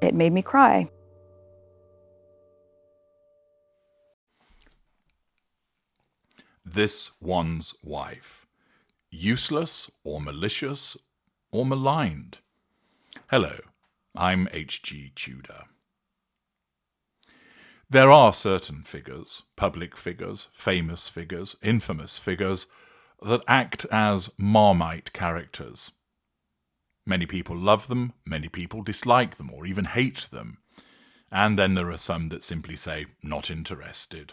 It made me cry. This one's wife. Useless or malicious or maligned? Hello, I'm H.G. Tudor. There are certain figures, public figures, famous figures, infamous figures, that act as Marmite characters. Many people love them, many people dislike them or even hate them. And then there are some that simply say, not interested.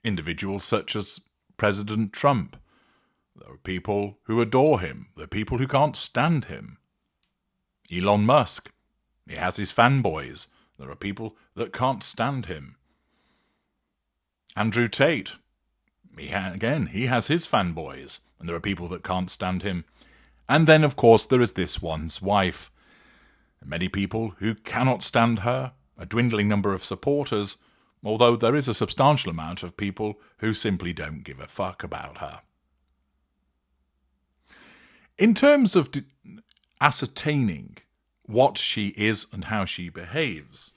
Individuals such as President Trump. There are people who adore him. There are people who can't stand him. Elon Musk. He has his fanboys. There are people that can't stand him. Andrew Tate. He has his fanboys. And there are people that can't stand him. And then, of course, there is this one's wife. Many people who cannot stand her, a dwindling number of supporters, although there is a substantial amount of people who simply don't give a fuck about her. In terms of ascertaining what she is and how she behaves,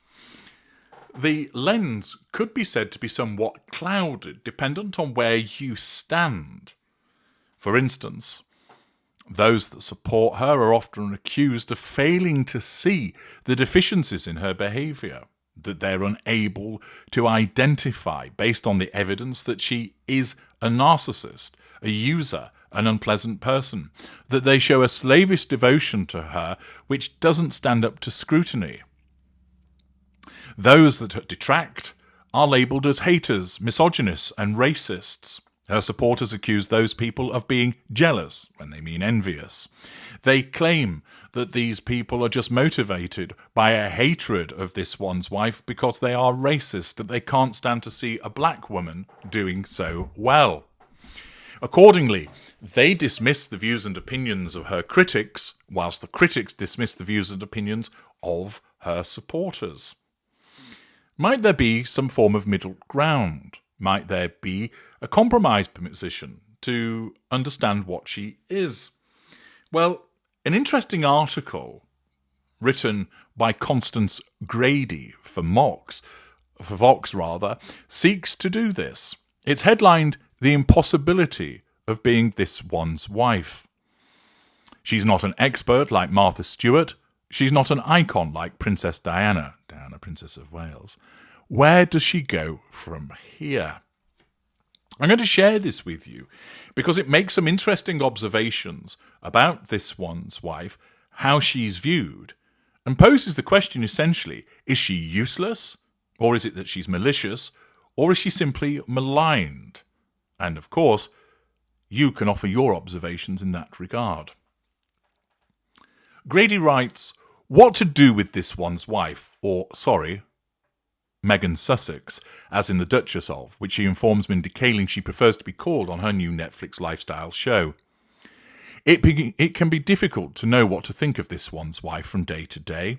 the lens could be said to be somewhat clouded, dependent on where you stand. For instance, those that support her are often accused of failing to see the deficiencies in her behaviour, that they're unable to identify based on the evidence that she is a narcissist, a user, an unpleasant person, that they show a slavish devotion to her which doesn't stand up to scrutiny. Those that detract are labelled as haters, misogynists and racists. Her supporters accuse those people of being jealous, when they mean envious. They claim that these people are just motivated by a hatred of this one's wife because they are racist, that they can't stand to see a black woman doing so well. Accordingly, they dismiss the views and opinions of her critics, whilst the critics dismiss the views and opinions of her supporters. Might there be some form of middle ground? Might there be a compromise position to understand what she is? Well, an interesting article written by Constance Grady for Vox, seeks to do this. It's headlined "The Impossibility of Being This One's Wife." She's not an expert like Martha Stewart. She's not an icon like Princess Diana, Princess of Wales. Where does she go from here? I'm going to share this with you because it makes some interesting observations about this one's wife, how she's viewed, and poses the question essentially, is she useless? Or is it that she's malicious? Or is she simply maligned? And of course, you can offer your observations in that regard. Grady writes, "What to do with this one's wife, or, Meghan Sussex, as in The Duchess of, which she informs Mindy Kaling she prefers to be called on her new Netflix lifestyle show. It can be difficult to know what to think of this one's wife from day to day.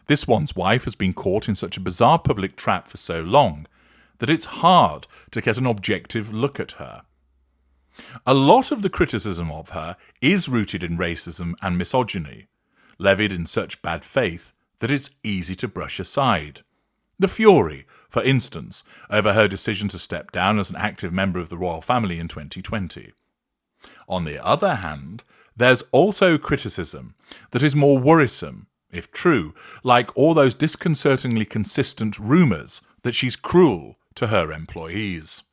This one's wife has been caught in such a bizarre public trap for so long that it's hard to get an objective look at her. A lot of the criticism of her is rooted in racism and misogyny, levied in such bad faith that it's easy to brush aside. The fury, for instance, over her decision to step down as an active member of the royal family in 2020. On the other hand, there's also criticism that is more worrisome, if true, like all those disconcertingly consistent rumours that she's cruel to her employees.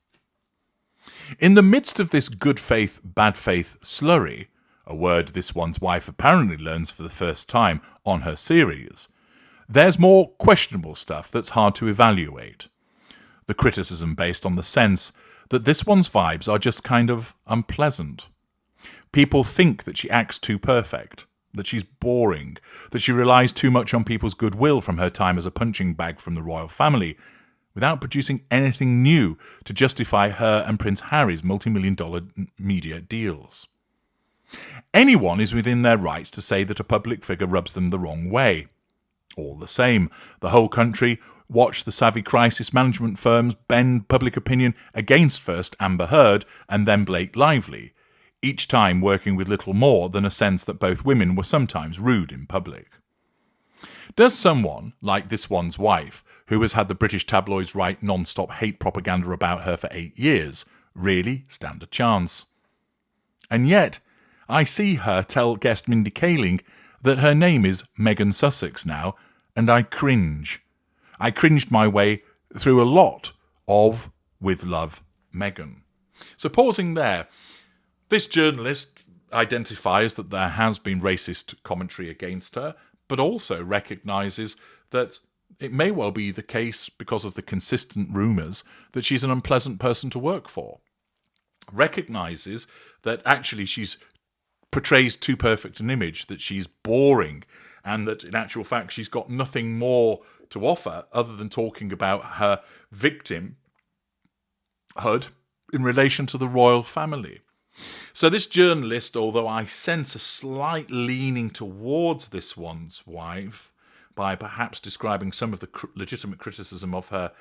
In the midst of this good faith, bad faith slurry, a word this one's wife apparently learns for the first time on her series, there's more questionable stuff that's hard to evaluate. The criticism based on the sense that this one's vibes are just kind of unpleasant. People think that she acts too perfect, that she's boring, that she relies too much on people's goodwill from her time as a punching bag from the royal family, without producing anything new to justify her and Prince Harry's multi-million-dollar media deals. Anyone is within their rights to say that a public figure rubs them the wrong way. All the same, the whole country watched the savvy crisis management firms bend public opinion against first Amber Heard and then Blake Lively, each time working with little more than a sense that both women were sometimes rude in public. Does someone like this one's wife, who has had the British tabloids write non-stop hate propaganda about her for 8 years, really stand a chance? And yet, I see her tell guest Mindy Kaling that her name is Meghan Sussex now, and I cringe. I cringed my way through a lot of With Love, Meghan. So pausing there, this journalist identifies that there has been racist commentary against her, but also recognises that it may well be the case, because of the consistent rumours, that she's an unpleasant person to work for. Recognises that actually she's portrays too perfect an image, that she's boring, and that in actual fact she's got nothing more to offer other than talking about her victimhood in relation to the royal family. So this journalist, although I sense a slight leaning towards this one's wife by perhaps describing some of the legitimate criticism of her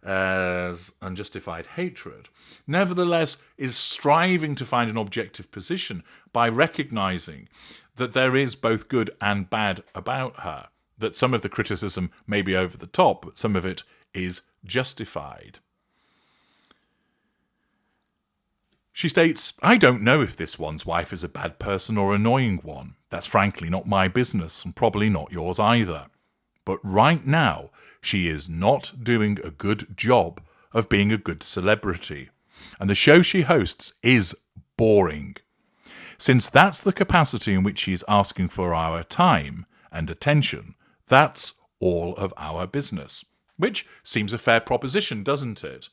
as unjustified hatred, nevertheless is striving to find an objective position by recognising that there is both good and bad about her, that some of the criticism may be over the top, but some of it is justified. She states, "I don't know if this one's wife is a bad person or annoying one. That's frankly not my business, and probably not yours either. But right now, she is not doing a good job of being a good celebrity. And the show she hosts is boring. Since that's the capacity in which she is asking for our time and attention, that's all of our business." Which seems a fair proposition, doesn't it?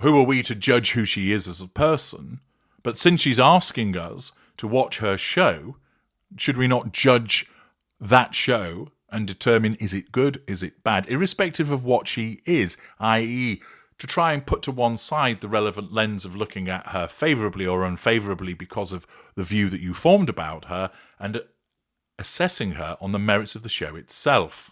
Who are we to judge who she is as a person? But since she's asking us to watch her show, should we not judge that show and determine, is it good, is it bad, irrespective of what she is, i.e. to try and put to one side the relevant lens of looking at her favourably or unfavourably because of the view that you formed about her, and assessing her on the merits of the show itself.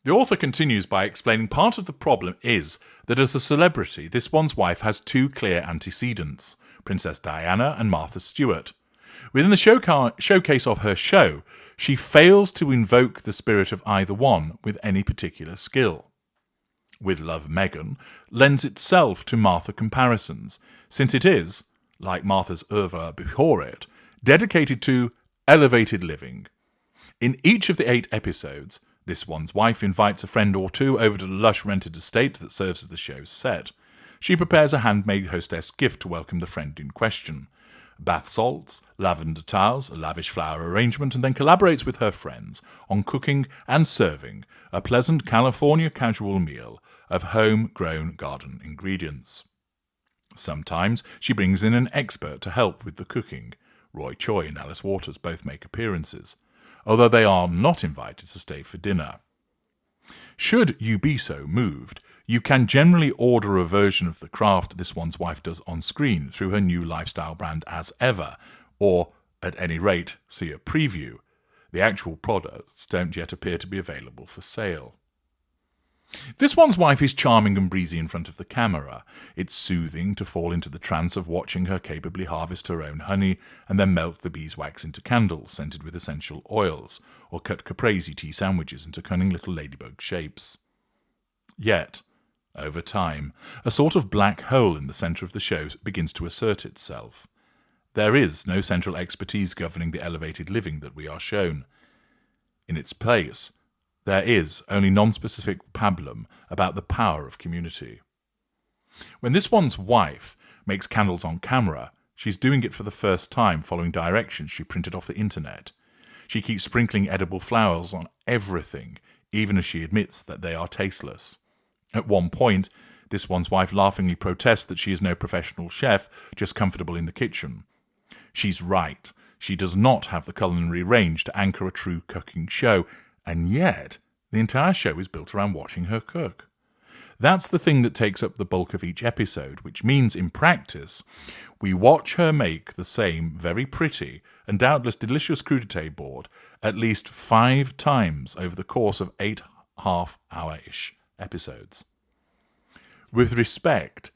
The author continues by explaining part of the problem is that as a celebrity, this one's wife has two clear antecedents, Princess Diana and Martha Stewart. Within the showcase of her show, she fails to invoke the spirit of either one with any particular skill. With Love, Meghan lends itself to Martha comparisons, since it is, like Martha's oeuvre before it, dedicated to elevated living. In each of the 8 episodes, this one's wife invites a friend or two over to the lush rented estate that serves as the show's set. She prepares a handmade hostess gift to welcome the friend in question. Bath salts, lavender towels, a lavish flower arrangement, and then collaborates with her friends on cooking and serving a pleasant California casual meal of home-grown garden ingredients. Sometimes she brings in an expert to help with the cooking. Roy Choi and Alice Waters both make appearances, although they are not invited to stay for dinner. Should you be so moved, you can generally order a version of the craft this one's wife does on screen through her new lifestyle brand As Ever, or, at any rate, see a preview. The actual products don't yet appear to be available for sale. This one's wife is charming and breezy in front of the camera. It's soothing to fall into the trance of watching her capably harvest her own honey and then melt the beeswax into candles scented with essential oils, or cut caprese tea sandwiches into cunning little ladybug shapes. Yet, over time, a sort of black hole in the centre of the show begins to assert itself. There is no central expertise governing the elevated living that we are shown. In its place, there is only non-specific pablum about the power of community. When this one's wife makes candles on camera, she's doing it for the first time following directions she printed off the internet. She keeps sprinkling edible flowers on everything, even as she admits that they are tasteless. At one point, this one's wife laughingly protests that she is no professional chef, just comfortable in the kitchen. She's right. She does not have the culinary range to anchor a true cooking show, and yet the entire show is built around watching her cook. That's the thing that takes up the bulk of each episode, which means, in practice, we watch her make the same very pretty and doubtless delicious crudité board at least 5 times over the course of 8 half-hour-ish episodes. With respect,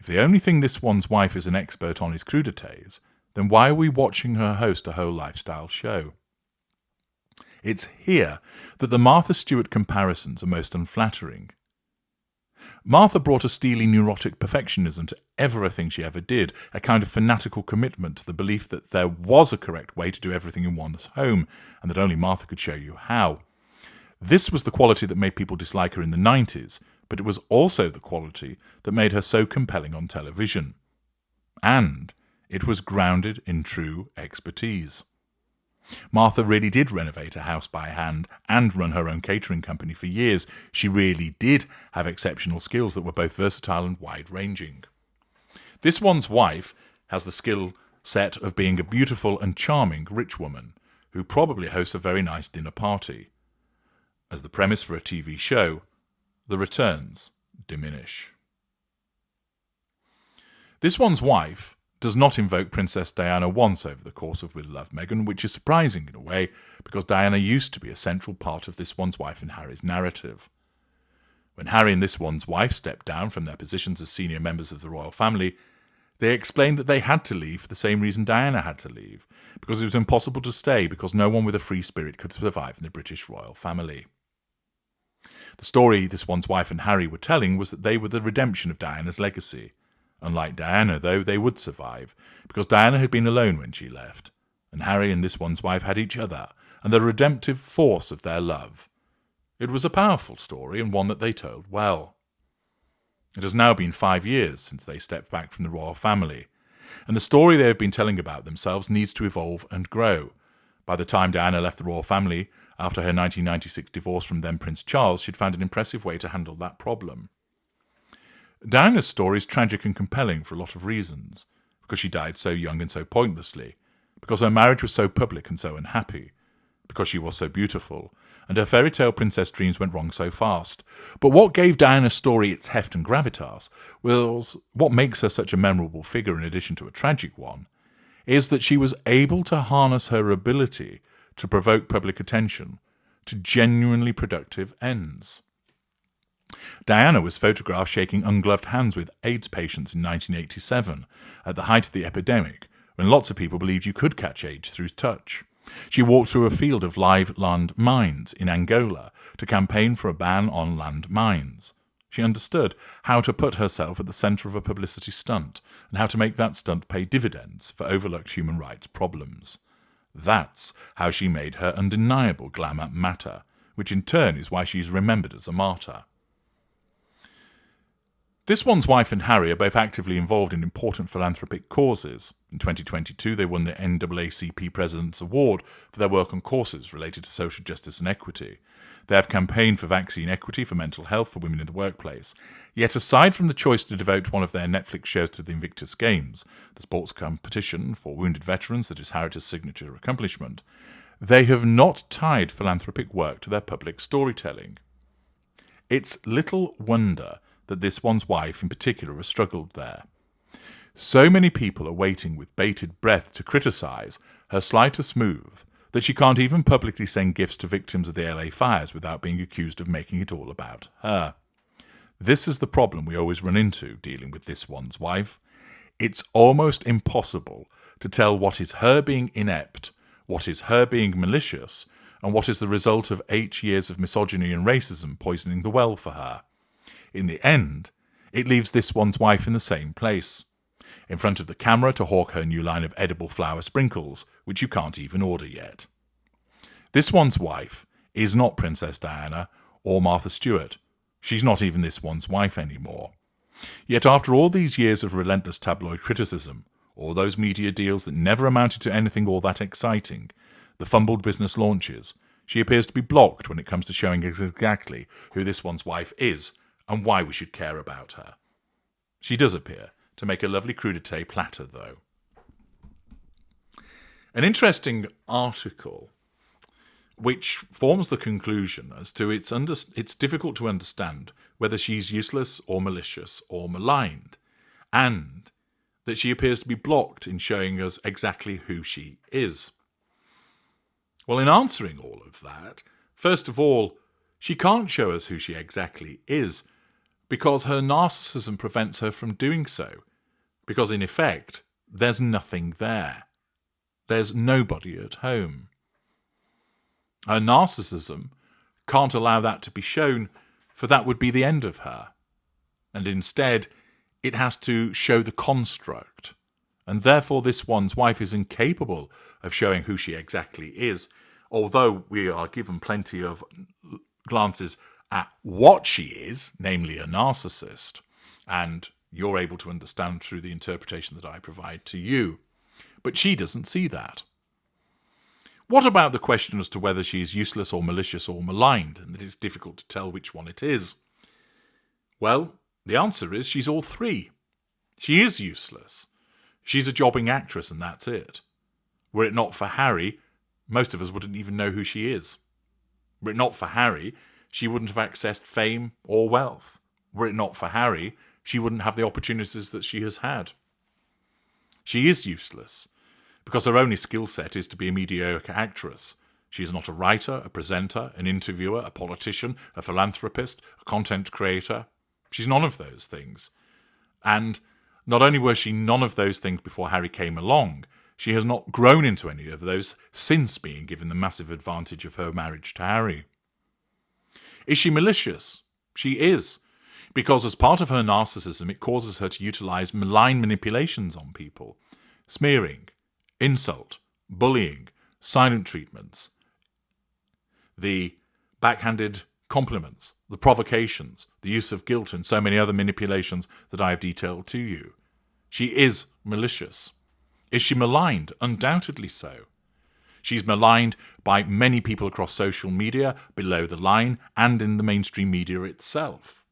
if the only thing this one's wife is an expert on is crudités, then why are we watching her host a whole lifestyle show? It's here that the Martha Stewart comparisons are most unflattering. Martha brought a steely neurotic perfectionism to everything she ever did, a kind of fanatical commitment to the belief that there was a correct way to do everything in one's home, and that only Martha could show you how. This was the quality that made people dislike her in the 90s, but it was also the quality that made her so compelling on television. And it was grounded in true expertise. Martha really did renovate a house by hand and run her own catering company for years. She really did have exceptional skills that were both versatile and wide-ranging. This one's wife has the skill set of being a beautiful and charming rich woman who probably hosts a very nice dinner party. As the premise for a TV show, the returns diminish. This one's wife does not invoke Princess Diana once over the course of With Love, Meghan, which is surprising in a way, because Diana used to be a central part of This One's Wife and Harry's narrative. When Harry and This One's Wife stepped down from their positions as senior members of the royal family, they explained that they had to leave for the same reason Diana had to leave, because it was impossible to stay, because no one with a free spirit could survive in the British royal family. The story This One's Wife and Harry were telling was that they were the redemption of Diana's legacy. Unlike Diana, though, they would survive, because Diana had been alone when she left, and Harry and This One's Wife had each other and the redemptive force of their love. It was a powerful story, and one that they told well. It has now been 5 years since they stepped back from the royal family, and the story they have been telling about themselves needs to evolve and grow. By the time Diana left the royal family, after her 1996 divorce from then Prince Charles, she'd found an impressive way to handle that problem. Diana's story is tragic and compelling for a lot of reasons, because she died so young and so pointlessly, because her marriage was so public and so unhappy, because she was so beautiful, and her fairy tale princess dreams went wrong so fast. But what gave Diana's story its heft and gravitas was what makes her such a memorable figure in addition to a tragic one, is that she was able to harness her ability to provoke public attention to genuinely productive ends. Diana was photographed shaking ungloved hands with AIDS patients in 1987, at the height of the epidemic, when lots of people believed you could catch AIDS through touch. She walked through a field of live land mines in Angola to campaign for a ban on land mines. She understood how to put herself at the centre of a publicity stunt, and how to make that stunt pay dividends for overlooked human rights problems. That's how she made her undeniable glamour matter, which in turn is why she is remembered as a martyr. This One's Wife and Harry are both actively involved in important philanthropic causes. In 2022, they won the NAACP President's Award for their work on causes related to social justice and equity. They have campaigned for vaccine equity, for mental health, for women in the workplace. Yet aside from the choice to devote one of their Netflix shows to the Invictus Games, the sports competition for wounded veterans that is Harriet's signature accomplishment, they have not tied philanthropic work to their public storytelling. It's little wonder that This One's Wife in particular has struggled there. So many people are waiting with bated breath to criticise her slightest move that she can't even publicly send gifts to victims of the LA fires without being accused of making it all about her. This is the problem we always run into dealing with This One's Wife. It's almost impossible to tell what is her being inept, what is her being malicious, and what is the result of 8 years of misogyny and racism poisoning the well for her. In the end, it leaves This One's Wife in the same place, in front of the camera to hawk her new line of edible flower sprinkles, which you can't even order yet. This One's Wife is not Princess Diana or Martha Stewart. She's not even This One's Wife anymore. Yet after all these years of relentless tabloid criticism, all those media deals that never amounted to anything all that exciting, the fumbled business launches, she appears to be blocked when it comes to showing us exactly who This One's Wife is and why we should care about her. She does appear to make a lovely crudité platter, though. An interesting article which forms the conclusion as to it's difficult to understand whether she's useless or malicious or maligned, and that she appears to be blocked in showing us exactly who she is. Well, in answering all of that, first of all, she can't show us who she exactly is, because her narcissism prevents her from doing so. Because in effect, there's nothing there. There's nobody at home. Her narcissism can't allow that to be shown, for that would be the end of her. And instead, it has to show the construct. And therefore, this one's wife is incapable of showing who she exactly is, although we are given plenty of glances at what she is, namely a narcissist, and you're able to understand through the interpretation that I provide to you. But she doesn't see that. What about the question as to whether she is useless or malicious or maligned, and that it's difficult to tell which one it is? Well, the answer is she's all three. She is useless. She's a jobbing actress and that's it. Were it not for Harry, most of us wouldn't even know who she is. Were it not for Harry, she wouldn't have accessed fame or wealth. Were it not for Harry, she wouldn't have the opportunities that she has had. She is useless because her only skill set is to be a mediocre actress. She is not a writer, a presenter, an interviewer, a politician, a philanthropist, a content creator. She's none of those things. And not only was she none of those things before Harry came along, she has not grown into any of those since being given the massive advantage of her marriage to Harry. Is she malicious? She is, because as part of her narcissism, it causes her to utilize malign manipulations on people. Smearing, insult, bullying, silent treatments, the backhanded compliments, the provocations, the use of guilt, and so many other manipulations that I have detailed to you. She is malicious. Is she maligned? Undoubtedly so. She's maligned by many people across social media, below the line, and in the mainstream media itself.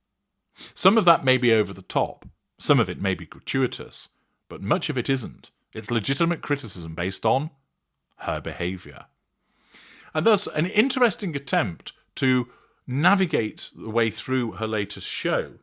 Some of that may be over the top, some of it may be gratuitous, but much of it isn't. It's legitimate criticism based on her behaviour. And thus, an interesting attempt to navigate the way through her latest show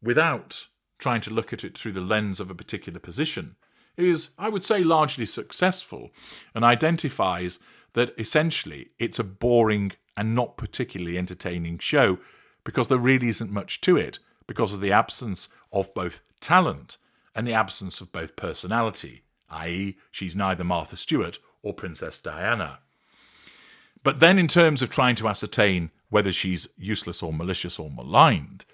without trying to look at it through the lens of a particular position is, I would say, largely successful and identifies that essentially it's a boring and not particularly entertaining show because there really isn't much to it because of the absence of both talent and the absence of both personality, i.e. she's neither Martha Stewart or Princess Diana. But then in terms of trying to ascertain whether she's useless or malicious or maligned,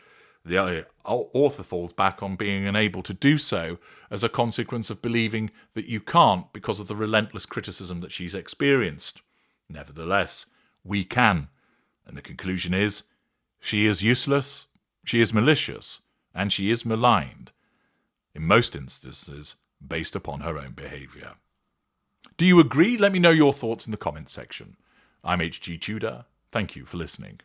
the author falls back on being unable to do so as a consequence of believing that you can't because of the relentless criticism that she's experienced. Nevertheless, we can. And the conclusion is, she is useless, she is malicious, and she is maligned, in most instances based upon her own behaviour. Do you agree? Let me know your thoughts in the comments section. I'm HG Tudor. Thank you for listening.